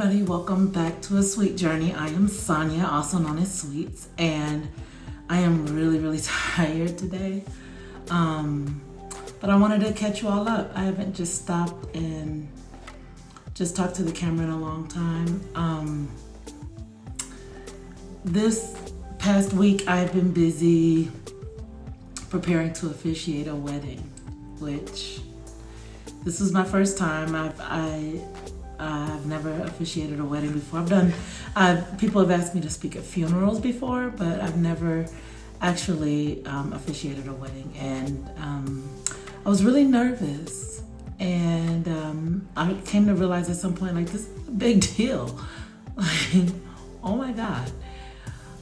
everybody, welcome back to A Sweet Journey. I am Sonia, also known as Sweets, and I am really tired today. But I wanted to catch you all up. I haven't just stopped and just talked to the camera in a long time. This past week I've been busy preparing to officiate a wedding, which this was my first time. I've never officiated a wedding before. People have asked me to speak at funerals before, but I've never actually officiated a wedding. And I was really nervous. And I came to realize at some point, like, this is a big deal. Like, oh my God.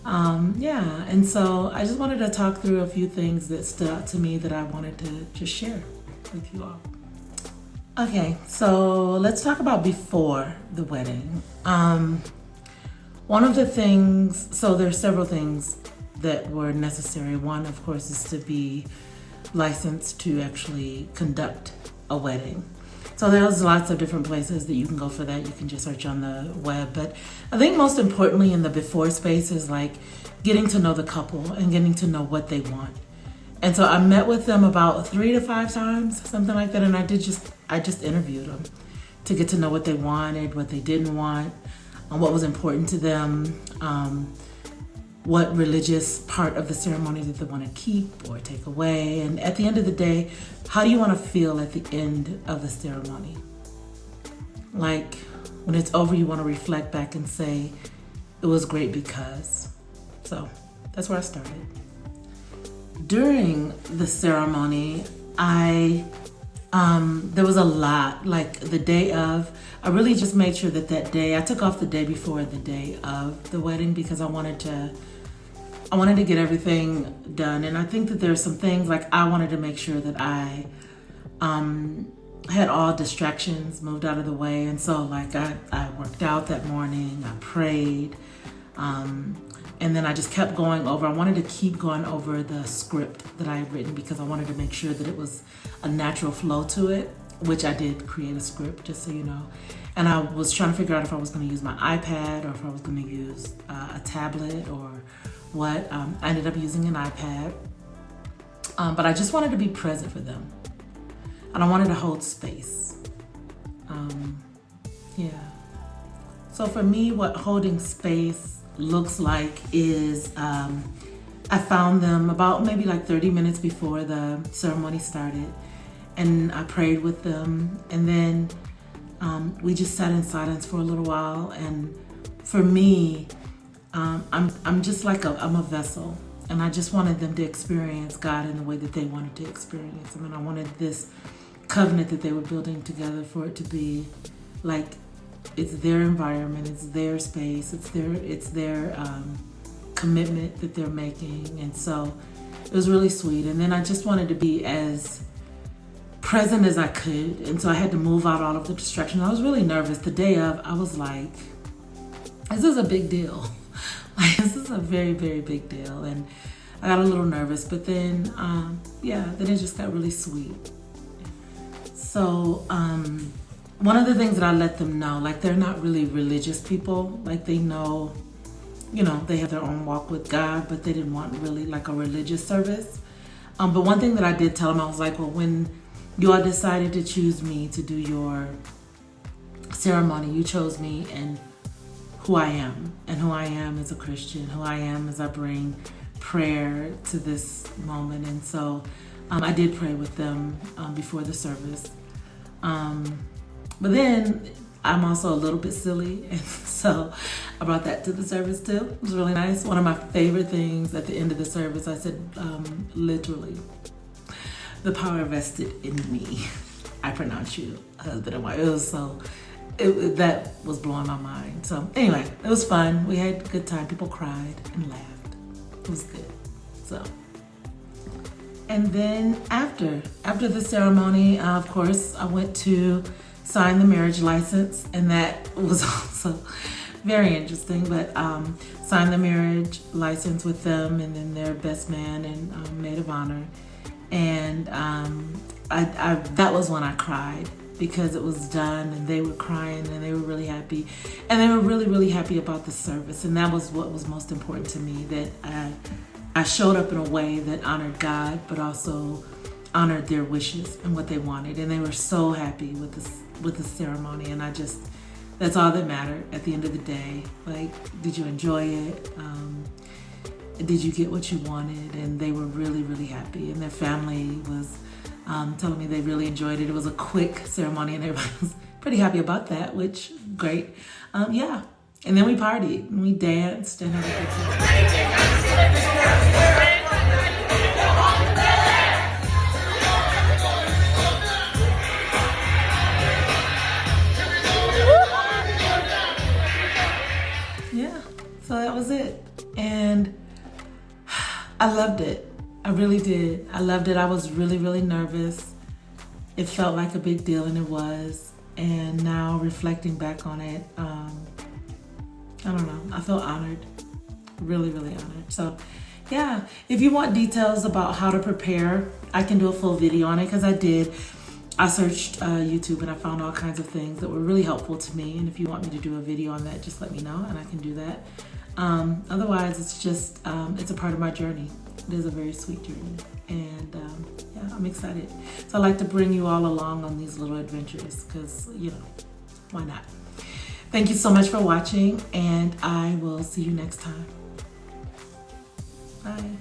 And so I just wanted to talk through a few things that stood out to me that I wanted to just share with you all. Okay, so let's talk about before the wedding. One of the things, so there's several things that were necessary. One, of course, is to be licensed to actually conduct a wedding. So there's lots of different places that you can go for that. You can just search on the web. But I think most importantly in the before space is like getting to know the couple and getting to know what they want. And so I met with them about 3 to 5 times, something like that. And I just interviewed them to get to know what they wanted, what they didn't want, what was important to them, what religious part of the ceremony that they want to keep or take away. And at the end of the day, how do you want to feel at the end of the ceremony? Like when it's over, you want to reflect back and say, it was great because. So that's where I started. During the ceremony, there was a lot, like the day of, I really just made sure that day, I took off the day before the day of the wedding because I wanted to get everything done. And I think that there's some things, like I wanted to make sure that I had all distractions moved out of the way. And so like I worked out that morning, I prayed, and then I just kept going over. I wanted to keep going over the script that I had written because I wanted to make sure that it was a natural flow to it, which I did create a script, just so you know. And I was trying to figure out if I was going to use my iPad or if I was going to use a tablet or what. I ended up using an iPad, but I just wanted to be present for them. And I wanted to hold space. So for me, what holding space looks like is I found them about maybe like 30 minutes before the ceremony started, and I prayed with them, and then we just sat in silence for a little while. And for me, I'm just like I'm a vessel, and I just wanted them to experience God in the way that they wanted to experience Him. And I wanted this covenant that they were building together for it to be like it's their environment, it's their space, it's their commitment that they're making. And so it was really sweet. And then I just wanted to be as present as I could. And so I had to move out all of the distractions. I was really nervous. The day of, I was like, this is a big deal. Like, this is a very big deal. And I got a little nervous, but then, then it just got really sweet. So, one of the things that I let them know, like they're not really religious people. Like they know, they have their own walk with God, but they didn't want really like a religious service. But one thing that I did tell them, I was like, well, when you all decided to choose me to do your ceremony, you chose me and who I am. And who I am as a Christian, who I am as I bring prayer to this moment. And so I did pray with them before the service. But then I'm also a little bit silly, and so I brought that to the service too. It was really nice. One of my favorite things at the end of the service, I said, literally, the power vested in me. I pronounce you husband and wife. It was that was blowing my mind. So anyway, it was fun. We had a good time. People cried and laughed. It was good. So. And then after the ceremony, of course, I went to sign the marriage license, and that was also very interesting. But signed the marriage license with them, and then their best man and maid of honor, and I that was when I cried because it was done, and they were crying and they were really happy, and they were really, really happy about the service. And that was what was most important to me, that I showed up in a way that honored God, but also honored their wishes and what they wanted. And they were so happy with the ceremony. And that's all that mattered at the end of the day. Like, did you enjoy it? Did you get what you wanted? And they were really, really happy. And their family was telling me they really enjoyed it. It was a quick ceremony, and everybody was pretty happy about that, which great. Yeah. And then we partied and we danced and had a good time. Yeah. So that was it. And I loved it. I really did. I loved it. I was really, really nervous. It felt like a big deal, and it was. And now reflecting back on it, I don't know, I feel honored, really, really honored. So yeah, if you want details about how to prepare, I can do a full video on it, because I did. I searched YouTube and I found all kinds of things that were really helpful to me. And if you want me to do a video on that, just let me know and I can do that. Otherwise, it's just, it's a part of my journey. It is a very sweet journey. And yeah, I'm excited. So I like to bring you all along on these little adventures because, you know, why not? Thank you so much for watching, and I will see you next time. Bye.